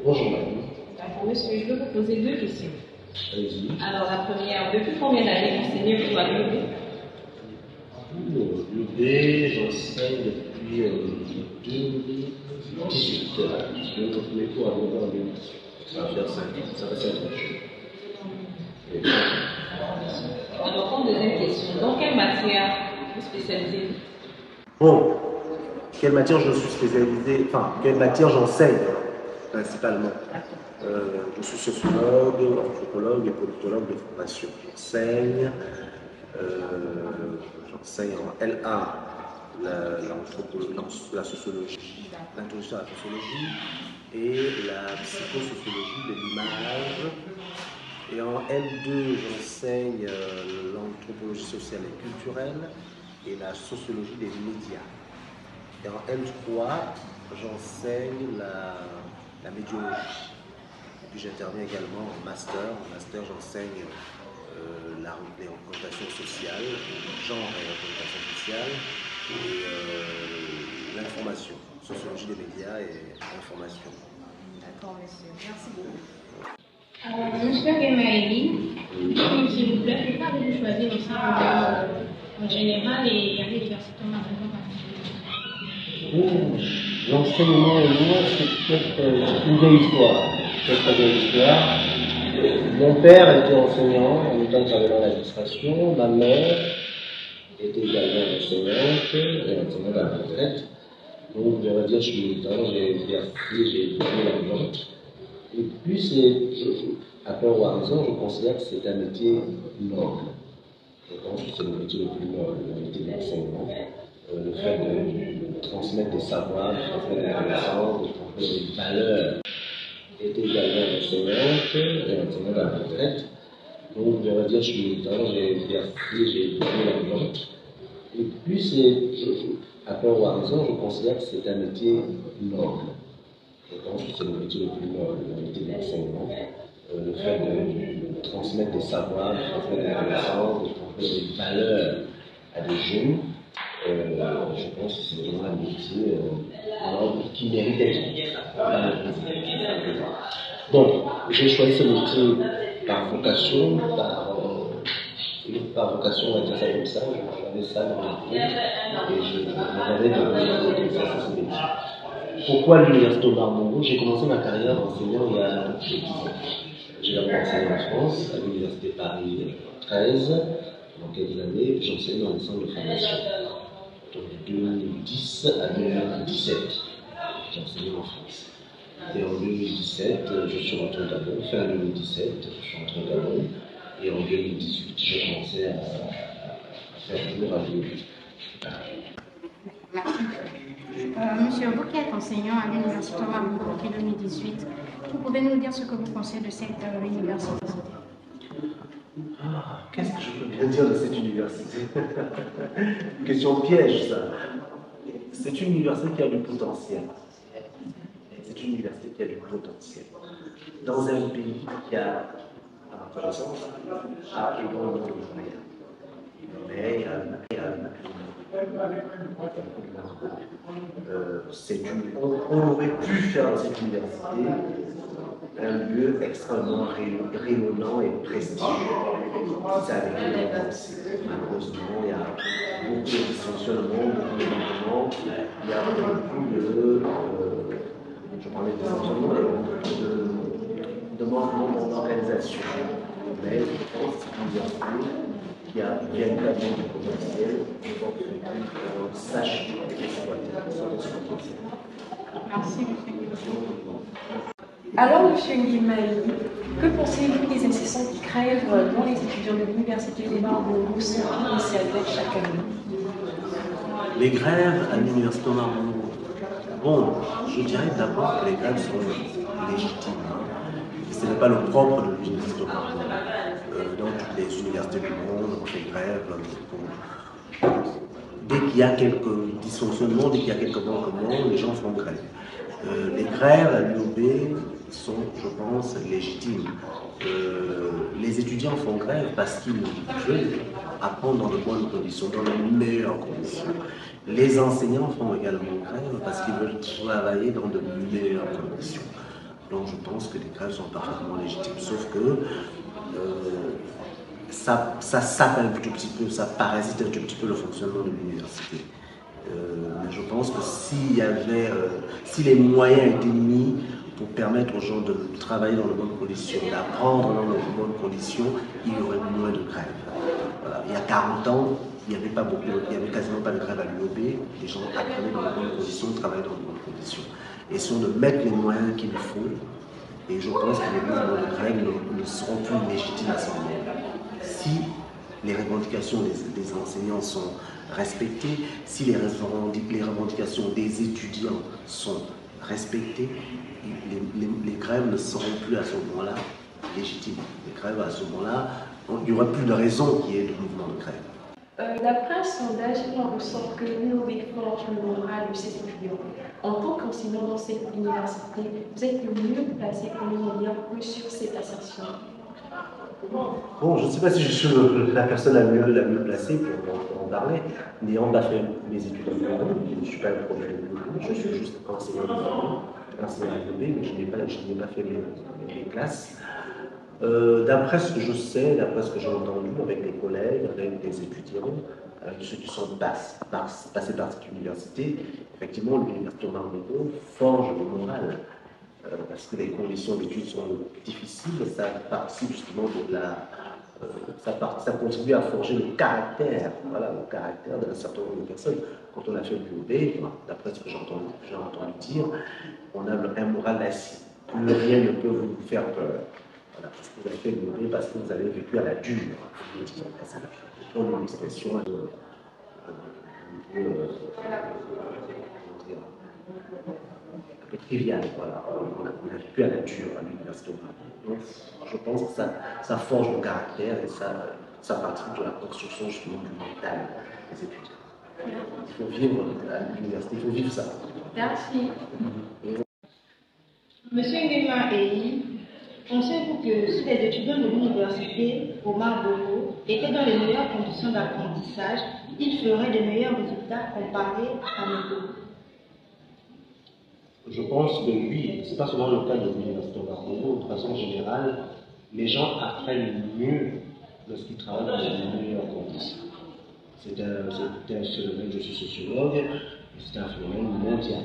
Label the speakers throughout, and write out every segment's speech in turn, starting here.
Speaker 1: Bonjour madame.
Speaker 2: D'accord, monsieur, je veux vous poser deux questions.
Speaker 1: Allez-y.
Speaker 2: Alors, la première, depuis combien d'années enseignez-vous à l'UB?
Speaker 1: L'UB, j'enseigne depuis 2018. Je viens de mes cours à l'UB en 2018. Ça va faire 5 ans. Ça fait 5 ans.
Speaker 2: Alors, comme deuxième question, dans quelle matière vous spécialisez-vous?
Speaker 1: Bon, quelle matière je suis spécialisé, enfin, quelle matière j'enseigne principalement. Je suis sociologue, anthropologue et politologue de formation. J'enseigne en LA la sociologie, l'introduction à la sociologie et la psychosociologie de l'image. Et en L2, j'enseigne l'anthropologie sociale et culturelle et la sociologie des médias. Et en L3, j'enseigne la médiologie. Et puis j'interviens également en master. En master, j'enseigne les représentations sociales, genre et représentation sociale, et l'information, sociologie des médias et information.
Speaker 2: D'accord, monsieur. Merci beaucoup.
Speaker 3: Monsieur Gemaeli, s'il vous plaît, pourquoi avez-vous choisi l'enseignement en général et à l'université en particulier?
Speaker 1: L'enseignement et moi, c'est peut-être une vieille histoire. Peut-être une vieille histoire. Mon père était enseignant en même temps que j'avais dans l'administration. Ma mère était également enseignante, enseignante à la retraite. Donc, on va dire, je suis militant, j'ai exercé, j'ai étudié là-dedans. Et puis, après avoir raison, je considère que c'est un métier noble. Je pense que c'est le métier le plus noble, le métier de l'enseignement. Le fait de transmettre des savoirs, de transmettre des connaissances, de transmettre des valeurs. Était également enseignante à la retraite. Donc, on va dire, je suis militant, j'ai exercé, j'ai étudié là-dedans. Et puis, après avoir raison, je considère que c'est un métier noble. Je pense que c'est le métier le plus noble, le métier de l'enseignement. Le fait de transmettre des savoirs, de transmettre des connaissances, de transmettre des valeurs à des jeunes. Je pense que c'est vraiment un métier qui mérite d'être. Donc, j'ai choisi ce métier par vocation, par vocation, on va dire ça comme ça. J'avais ça dans ma vie et je m'avais de faire ce métier. Pourquoi l'université Omar Bongo? J'ai commencé ma carrière enseignant il y a 10 ans. J'ai d'abord enseigné en France, à l'université Paris 13, pendant quelques années, puis j'ai enseigné dans les centres de formation. Donc de 2010 à 2017, j'ai enseigné en France. Et en 2017, je suis rentré au Gabon. Fin 2017, je suis rentré au Gabon. Et en 2018, j'ai commencé à faire cours à l'université.
Speaker 3: Merci. Monsieur, vous qui êtes enseignant à l'université Omar Bongo depuis 2018, vous pouvez nous dire ce que vous pensez de cette université?
Speaker 1: Qu'est-ce que je peux bien dire de cette université? Une question piège, ça. C'est une université qui a du potentiel. C'est une université qui a du potentiel. Dans un pays qui a, à ma connaissance, a énormément de moyens. Mais on aurait pu faire de cette université un lieu extrêmement rayonnant et prestigieux. Ça avait été pensé. Malheureusement, il y a beaucoup de dysfonctionnements, beaucoup de manquements, il y a beaucoup de. Je parlais de dysfonctionnements, il y a beaucoup de manquements d'organisation. Mais je pense que c'est une université qui a véritablement du potentiel, donc qu'on sache exploiter son potentiel.
Speaker 3: Merci, monsieur.
Speaker 4: Alors, monsieur Nguimaï, que pensez-vous des incessants qui crèvent dont les étudiants de l'université Omar Bongo sont initialisés chaque année?
Speaker 1: Les grèves à l'université Omar Bongo. Bon, je dirais d'abord que les grèves sont légitimes. Ce n'est pas le propre de l'université Omar Bongo. Dans toutes les universités du monde, on fait grève. Dès qu'il y a quelques dysfonctionnements, dès qu'il y a quelques manquements, les gens font grève. Les grèves à l'UOB sont, je pense, légitimes. Les étudiants font grève parce qu'ils veulent apprendre dans de bonnes conditions, dans les meilleures conditions. Les enseignants font également grève parce qu'ils veulent travailler dans de meilleures conditions.
Speaker 5: Donc je pense que les grèves sont parfaitement légitimes, sauf que ça sape un tout petit peu, ça parasite un tout petit peu le fonctionnement de l'université. Mais je pense que si les moyens étaient mis pour permettre aux gens de travailler dans de bonnes conditions, d'apprendre dans de bonnes conditions, il y aurait moins de grèves. Voilà. Il y a 40 ans, il n'y avait quasiment pas de grève à l'UOB, les gens apprenaient dans de bonnes conditions, travaillaient dans de bonnes conditions. Et si on ne met les moyens qu'il faut, et je pense que les mouvements de grève ne seront plus légitimes à ce moment-là. Si les revendications des enseignants sont respectées, si les revendications des étudiants sont respectées, les grèves ne seront plus à ce moment-là légitimes. Les grèves à ce moment-là, il n'y aura plus de raison qu'il y ait de mouvement de grève.
Speaker 4: D'après un sondage, on ressent que l'UOB forge le moral de ses étudiants. En tant qu'enseignant dans cette université, vous êtes le mieux placé pour nous dire plus sur cette assertion.
Speaker 5: Bon, je ne sais pas si je suis la personne la mieux placée pour en parler. N'ayant pas fait mes études en Europe, je ne suis pas un profil de l'UOB, je suis juste enseignant de l'UOB, mais je n'ai pas fait mes classes. D'après ce que je sais, d'après ce que j'ai entendu avec des collègues, avec des étudiants, avec ceux qui sont passés par cette université, effectivement, l'université Marmotto forge le moral. Parce que les conditions d'études sont difficiles, ça participe justement ça contribue à forger le caractère, voilà, le caractère d'un certain nombre de personnes. Quand on a fait l'UOB, d'après ce que j'ai entendu dire, on a un moral d'acier. Plus rien ne peut vous faire peur. Voilà, parce que vous avez fait l'UOB, parce que vous avez vécu à la dure. C'est une expression un peu trivial, voilà. On a vécu à la dure à l'université. Donc, je pense que ça forge le caractère et ça participe de la construction justement du mental des étudiants. Il faut vivre à l'université, il faut vivre ça.
Speaker 3: Merci. Monsieur Nguema Eyi, pensez-vous que si les étudiants de l'université Omar Bongo étaient dans les meilleures conditions d'apprentissage, ils feraient de meilleurs résultats comparés à nous?
Speaker 1: Je pense que oui, ce n'est pas seulement le cas de l'université Omar Bongo, de façon générale, les gens apprennent mieux lorsqu'ils travaillent dans les meilleures conditions. C'est un phénomène, je suis sociologue, c'est un phénomène mondial.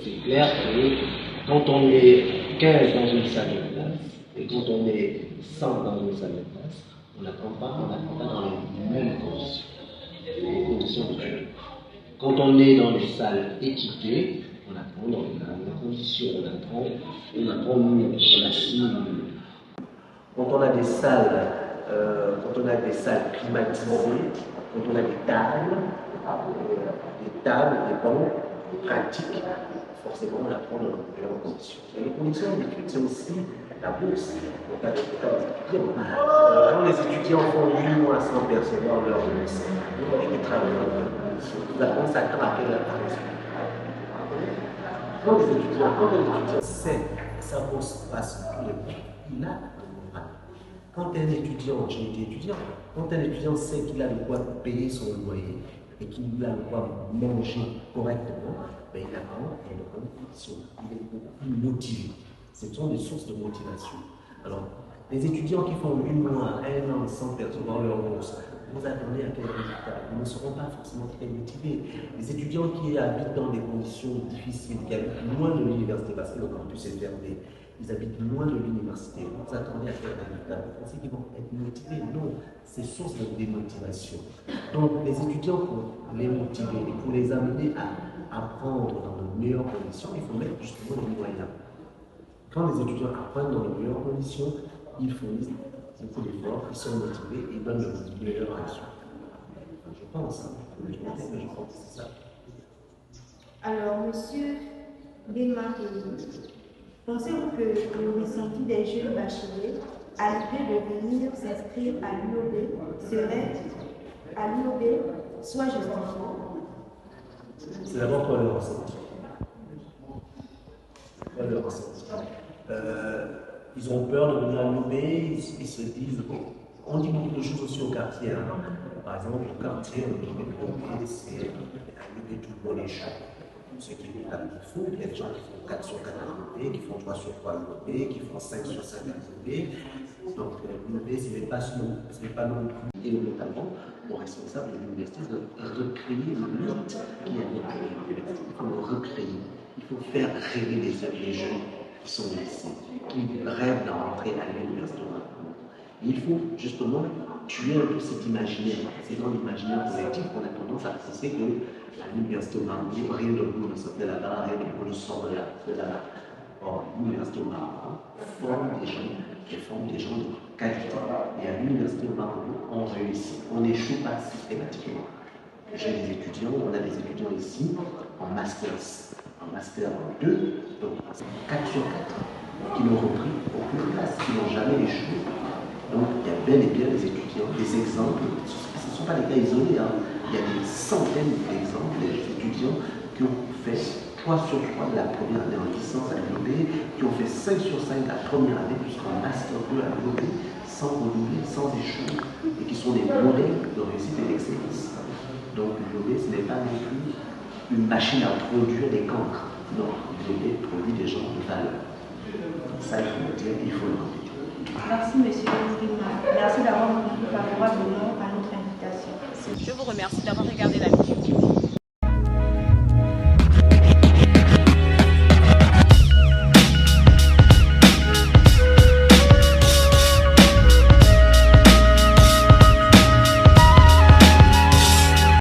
Speaker 1: C'est clair que quand on est 15 dans une salle de classe et quand on est 100 dans une salle de classe, on n'apprend pas dans les mêmes conditions, les conditions d'études. Quand on est dans des salles équipées, on apprend dans les mêmes conditions, on apprend mieux, on assimile mieux.
Speaker 5: Quand on a des salles climatisées, quand on a des tables, des bancs pratiques, forcément on apprend dans de meilleures conditions. Et les conditions d'études, c'est aussi la bourse. Donc avec les étudiants. Quand les étudiants font 8 mois sans percevoir leur bourse, ils travaillent dans de bonnes conditions. On s'attend à quelle apparition. Quand les étudiants sait que sa bourse passe tous les mois, il a le moral. Quand un étudiant, j'ai été étudiant, quand un étudiant sait qu'il a de quoi payer son loyer et qu'il a de quoi manger correctement, ben il apprend dans de bonnes conditions. Il est beaucoup plus motivé. Ce sont des sources de motivation. Alors, les étudiants qui font 8 mois, 1 an sans percevoir leur bourse, vous attendez à quel résultat? Ils ne seront pas forcément très motivés. Les étudiants qui habitent dans des conditions difficiles, qui habitent loin de l'université parce que le campus est fermé, ils habitent loin de l'université, vous attendez à quel résultat? Vous pensez qu'ils vont être motivés? Non, c'est source de démotivation. Donc les étudiants, pour les motiver et pour les amener à apprendre dans de meilleures conditions, il faut mettre justement les moyens. Quand les étudiants apprennent dans de meilleures conditions, ils fournissent beaucoup d'efforts, ils sont motivés et ils donnent de meilleures résultats. Je pense, mais je pense que c'est ça.
Speaker 3: Alors, monsieur Desmarquet, pensez-vous que le ressenti des jeunes bacheliers à l'idée de venir s'inscrire à l'UOB serait à l'UOB soit justifié?
Speaker 5: C'est d'abord quoi le ressenti? Ils ont peur de venir à l'UOB, ils se disent, bon, on dit beaucoup de choses aussi au quartier. Par exemple, au quartier, on dit que l'UOB, c'est à l'UOB tout le monde est chaud. ceux qui font, il y a des gens qui font 4 sur 4 à l'UOB, qui font 3 sur 3 à l'UOB, qui font 5 sur 5 à l'UOB. Donc l'UOB, ce n'est pas non plus, et notamment aux responsables de l'université, de recréer le mythe qui est avec l'université. Il faut le recréer, il faut faire rêver les jeunes qui sont ici, qui rêvent d'entrer à l'université. Il faut justement tuer un peu cet imaginaire. C'est dans l'imaginaire collectif qu'on a tendance à penser que à l'université au Maroc, rien de bon ne sort de là-bas, rien de bon ne sort de là-bas. Or, l'université au Maroc forme des gens de qualité. Et à l'université au Maroc, on réussit. On n'échoue pas systématiquement. J'ai des étudiants, on a des étudiants ici en master 2, donc 4 sur 4, qui n'ont repris aucune classe, qui n'ont jamais échoué. Donc il y a bel et bien des étudiants, des exemples, ce ne sont pas des cas isolés, hein. Il y a des centaines d'exemples d'étudiants qui ont fait 3 sur 3 de la première année en licence à l'UOB, qui ont fait 5 sur 5 de la première année jusqu'en master 2 à l'UOB, sans redoubler, sans échouer, et qui sont des modèles de réussite et d'excellence. Donc l'UOB, ce n'est pas non plus une machine à produire des cancres. Non, l'UOB produit des gens de valeur. Ça, il faut le dire, il faut le répéter.
Speaker 3: Merci, monsieur Guillaume. Merci d'avoir répondu favorablement à notre invitation.
Speaker 2: Je vous remercie d'avoir regardé la vidéo.